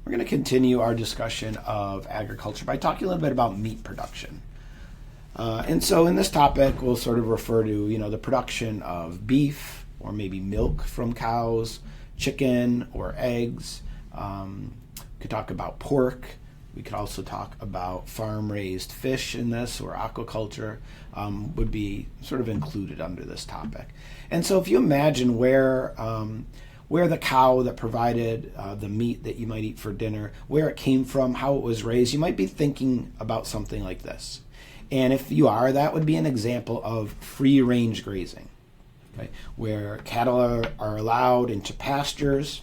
We're going to continue our discussion of agriculture by talking a little bit about meat production. And so in this topic, we'll sort of refer to, the production of beef or maybe milk from cows, chicken or eggs. We could talk about pork. We could also talk about farm-raised fish in this, or aquaculture would be sort of included under this topic. And so if you imagine where the cow that provided the meat that you might eat for dinner, where it came from, how it was raised, you might be thinking about something like this. And if you are, that would be an example of free-range grazing, okay, where cattle are allowed into pastures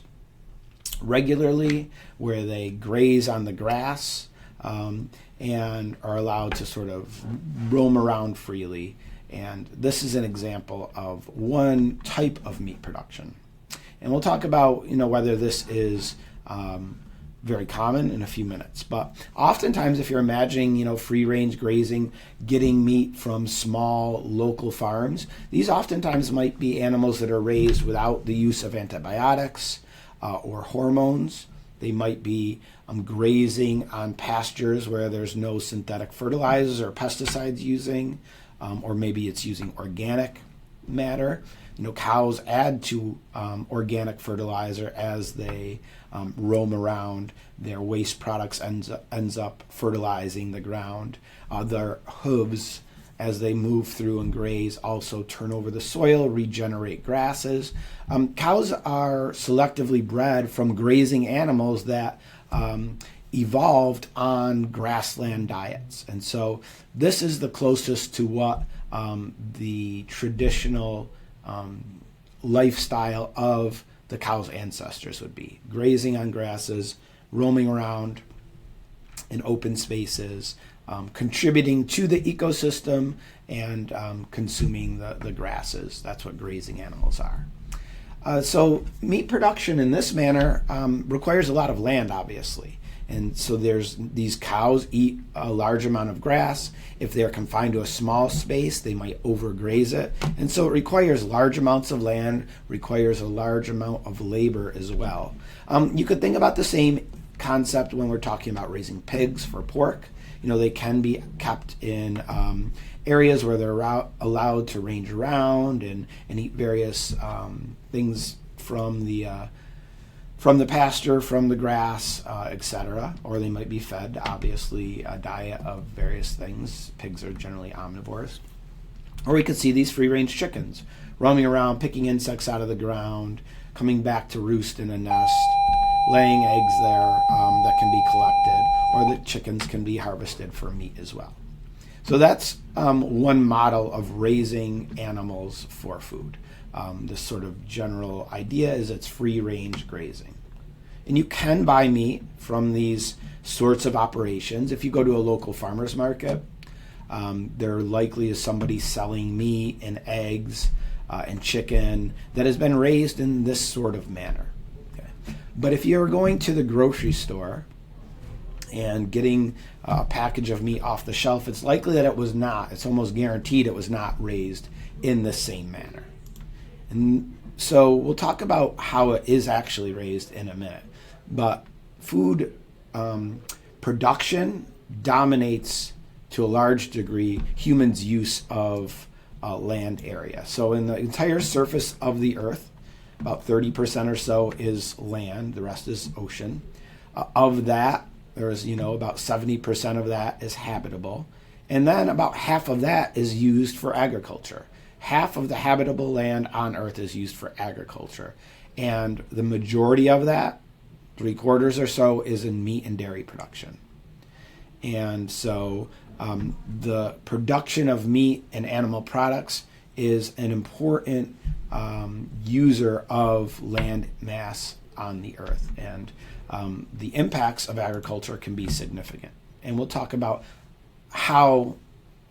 regularly, where they graze on the grass and are allowed to sort of roam around freely. And this is an example of one type of meat production. And we'll talk about, whether this is very common in a few minutes. But oftentimes, if you're imagining, free-range grazing, getting meat from small local farms, these oftentimes might be animals that are raised without the use of antibiotics or hormones. They might be grazing on pastures where there's no synthetic fertilizers or pesticides using, or maybe it's using organic matter. Cows add to organic fertilizer as they roam around. Their waste products ends up fertilizing the ground. Their hooves, as they move through and graze, also turn over the soil, regenerate grasses. Cows are selectively bred from grazing animals that evolved on grassland diets. And so this is the closest to what the traditional lifestyle of the cow's ancestors would be: grazing on grasses, roaming around in open spaces, contributing to the ecosystem, and consuming the grasses. That's what grazing animals are. So meat production in this manner requires a lot of land, obviously. And so these cows eat a large amount of grass. If they're confined to a small space, they might overgraze it. And so it requires large amounts of land, requires a large amount of labor as well. You could think about the same concept when we're talking about raising pigs for pork. They can be kept in areas where they're allowed to range around and eat various things from the pasture, from the grass, etc. Or they might be fed, obviously, a diet of various things. Pigs are generally omnivores. Or we could see these free-range chickens roaming around, picking insects out of the ground, coming back to roost in a nest, laying eggs there that can be collected, or the chickens can be harvested for meat as well. So that's one model of raising animals for food. This sort of general idea is it's free-range grazing. And you can buy meat from these sorts of operations. If you go to a local farmer's market, there likely is somebody selling meat and eggs and chicken that has been raised in this sort of manner. Okay. But if you're going to the grocery store and getting a package of meat off the shelf, it's likely that it was not. It's almost guaranteed it was not raised in the same manner. And so we'll talk about how it is actually raised in a minute. But food production dominates, to a large degree, humans' use of land area. So in the entire surface of the earth, about 30% or so is land. The rest is ocean. Of that, there's, about 70% of that is habitable. And then about half of that is used for agriculture. Half of the habitable land on Earth is used for agriculture. And the majority of that, 3/4 or so, is in meat and dairy production. And so the production of meat and animal products is an important user of land mass on the Earth. And the impacts of agriculture can be significant. And we'll talk about how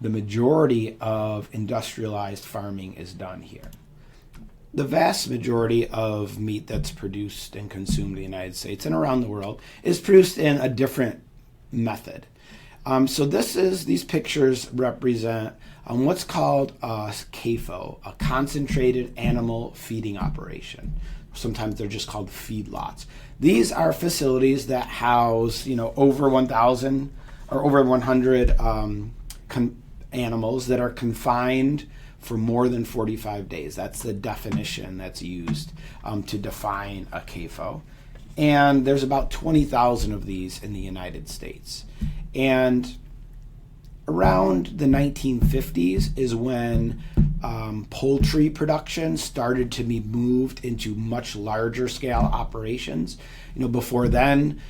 the majority of industrialized farming is done here. The vast majority of meat that's produced and consumed in the United States and around the world is produced in a different method. So these pictures represent what's called a CAFO, a concentrated animal feeding operation. sometimes they're just called feedlots. These are facilities that house, over 1,000 or over 100 animals that are confined for more than 45 days. That's the definition that's used to define a CAFO. And there's about 20,000 of these in the United States. And around the 1950s is when poultry production started to be moved into much larger scale operations. Before then,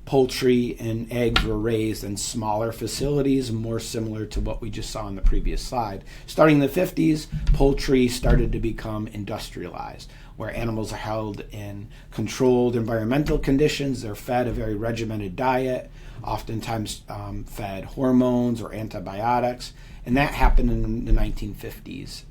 poultry and eggs were raised in smaller facilities, more similar to what we just saw in the previous slide. Starting in the 50s, poultry started to become industrialized, where animals are held in controlled environmental conditions. They're fed a very regimented diet, oftentimes fed hormones or antibiotics, and that happened in the 1950s.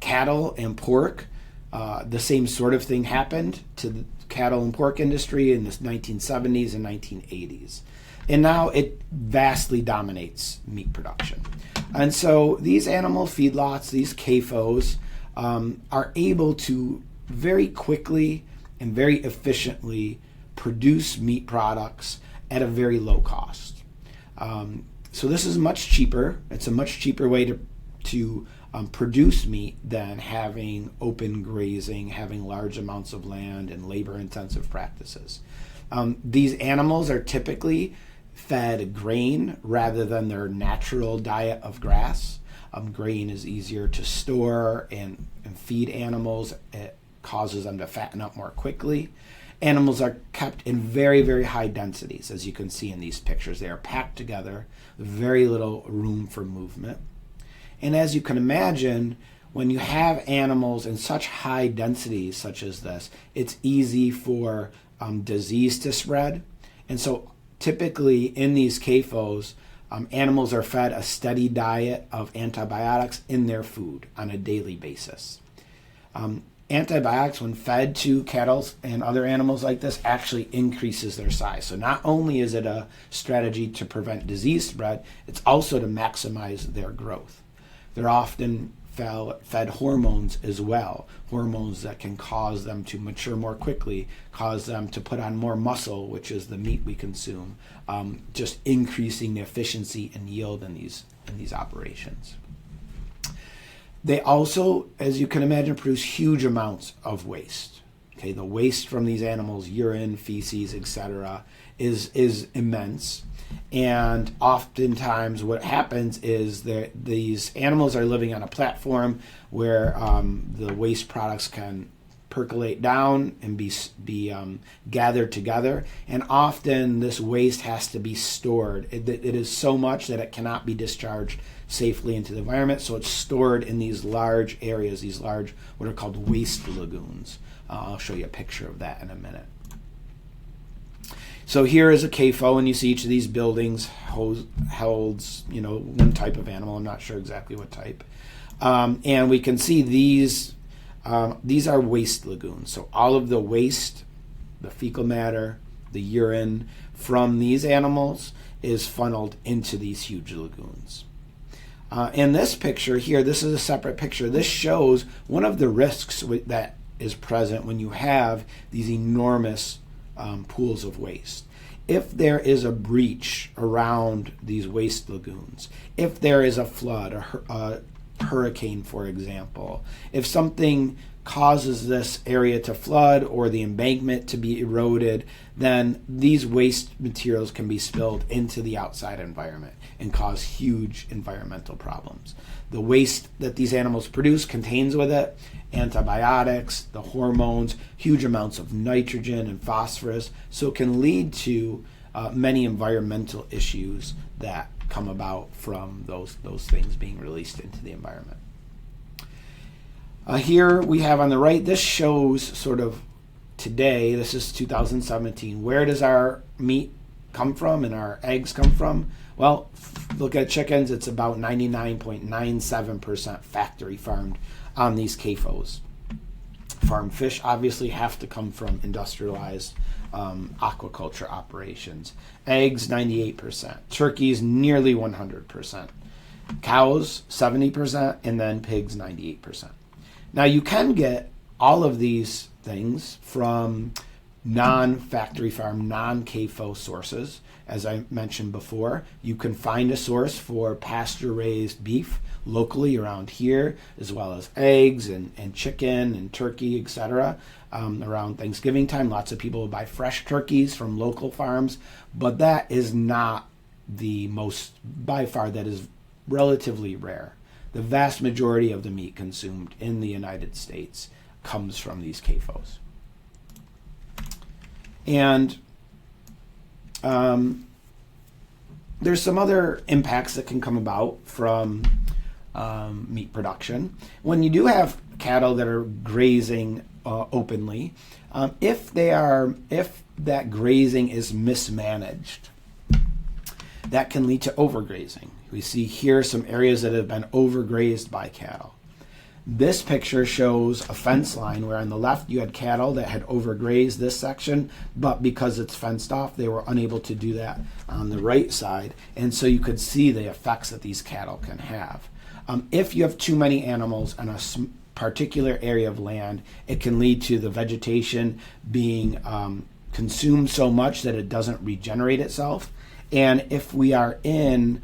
Cattle and pork, the same sort of thing happened to the cattle and pork industry in the 1970s and 1980s. And now it vastly dominates meat production. And so these animal feedlots, these CAFOs, are able to very quickly and very efficiently produce meat products at a very low cost. So this is much cheaper. It's a much cheaper way to produce meat than having open grazing, having large amounts of land, and labor-intensive practices. These animals are typically fed grain rather than their natural diet of grass. Grain is easier to store and feed animals. It causes them to fatten up more quickly. Animals are kept in very, very high densities, as you can see in these pictures. They are packed together, very little room for movement. And as you can imagine, when you have animals in such high densities such as this, it's easy for disease to spread. And so typically in these CAFOs, animals are fed a steady diet of antibiotics in their food on a daily basis. Antibiotics, when fed to cattle and other animals like this, actually increases their size. So not only is it a strategy to prevent disease spread, it's also to maximize their growth. They're often fed hormones as well, hormones that can cause them to mature more quickly, cause them to put on more muscle, which is the meat we consume, just increasing the efficiency and yield in these operations. They also, as you can imagine, produce huge amounts of waste. Okay, the waste from these animals, urine, feces, etc., is immense. And oftentimes what happens is that these animals are living on a platform where the waste products can percolate down and be gathered together. And often this waste has to be stored. It is so much that it cannot be discharged safely into the environment. So it's stored in these large areas, these large, what are called waste lagoons. I'll show you a picture of that in a minute. So here is a CAFO, and you see each of these buildings holds, one type of animal. I'm not sure exactly what type. And we can see these are waste lagoons. So all of the waste, the fecal matter, the urine from these animals is funneled into these huge lagoons. In this picture here, this is a separate picture. This shows one of the risks that is present when you have these enormous pools of waste. If there is a breach around these waste lagoons, if there is a flood, a hurricane, for example, if something causes this area to flood or the embankment to be eroded, then these waste materials can be spilled into the outside environment and cause huge environmental problems. The waste that these animals produce contains with it antibiotics, the hormones, huge amounts of nitrogen and phosphorus, so it can lead to many environmental issues that come about from those things being released into the environment. Here we have on the right, this shows sort of today, this is 2017, where does our meat come from and our eggs come from? Well, look at chickens, it's about 99.97% factory farmed on these CAFOs. Farmed fish obviously have to come from industrialized aquaculture operations. Eggs, 98%. Turkeys, nearly 100%. Cows, 70%, and then pigs, 98%. Now you can get all of these things from non-factory farm, non-CAFO sources. As I mentioned before, you can find a source for pasture-raised beef locally around here, as well as eggs and chicken and turkey, etc. Around Thanksgiving time, lots of people buy fresh turkeys from local farms, but that is not the most, by far, that is relatively rare. The vast majority of the meat consumed in the United States comes from these CAFOs. And there's some other impacts that can come about from meat production. When you do have cattle that are grazing openly, if that grazing is mismanaged, that can lead to overgrazing. We see here some areas that have been overgrazed by cattle. This picture shows a fence line where on the left you had cattle that had overgrazed this section, but because it's fenced off, they were unable to do that on the right side. And so you could see the effects that these cattle can have. If you have too many animals on a particular area of land, it can lead to the vegetation being consumed so much that it doesn't regenerate itself. And if we are in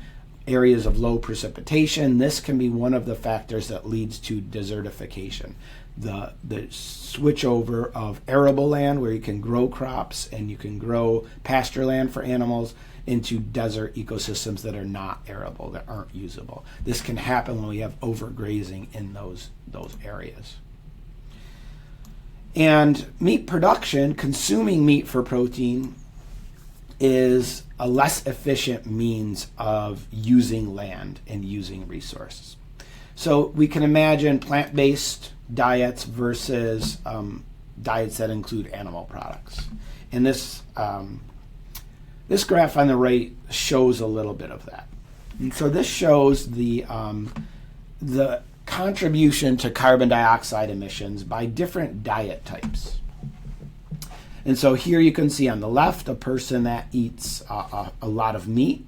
areas of low precipitation, this can be one of the factors that leads to desertification. The switch over of arable land, where you can grow crops and you can grow pasture land for animals, into desert ecosystems that are not arable, that aren't usable. This can happen when we have overgrazing in those areas. And meat production, consuming meat for protein, is a less efficient means of using land and using resources. So we can imagine plant-based diets versus diets that include animal products. And this graph on the right shows a little bit of that. And so this shows the contribution to carbon dioxide emissions by different diet types. And so here you can see on the left a person that eats a lot of meat,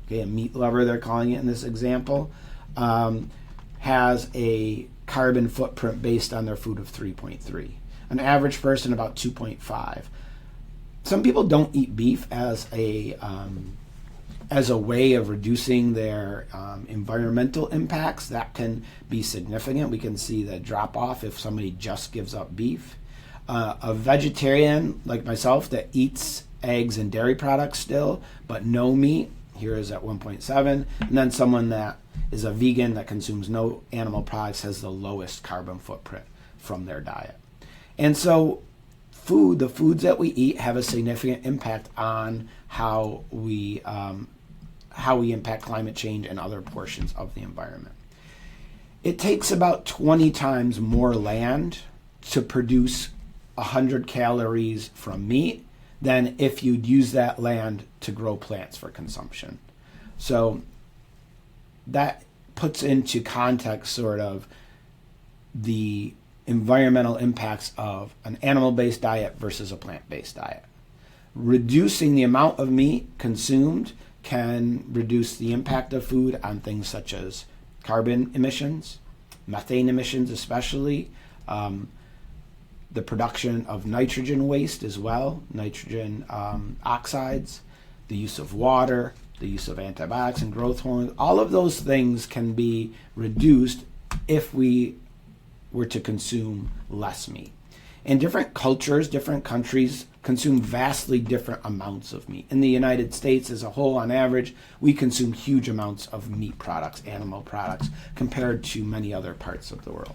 okay, a meat lover they're calling it in this example, has a carbon footprint based on their food of 3.3. An average person about 2.5. Some people don't eat beef as a way of reducing their environmental impacts. That can be significant. We can see the drop off if somebody just gives up beef. A vegetarian like myself that eats eggs and dairy products still, but no meat, here is at 1.7. And then someone that is a vegan that consumes no animal products has the lowest carbon footprint from their diet. And so the foods that we eat have a significant impact on how we impact climate change and other portions of the environment. It takes about 20 times more land to produce 100 calories from meat than if you'd use that land to grow plants for consumption. So that puts into context sort of the environmental impacts of an animal-based diet versus a plant-based diet. Reducing the amount of meat consumed can reduce the impact of food on things such as carbon emissions, methane emissions especially, the production of nitrogen waste as well, nitrogen oxides, the use of water, the use of antibiotics and growth hormones. All of those things can be reduced if we were to consume less meat. And different cultures, different countries consume vastly different amounts of meat. In the United States as a whole, on average, we consume huge amounts of meat products, animal products, compared to many other parts of the world.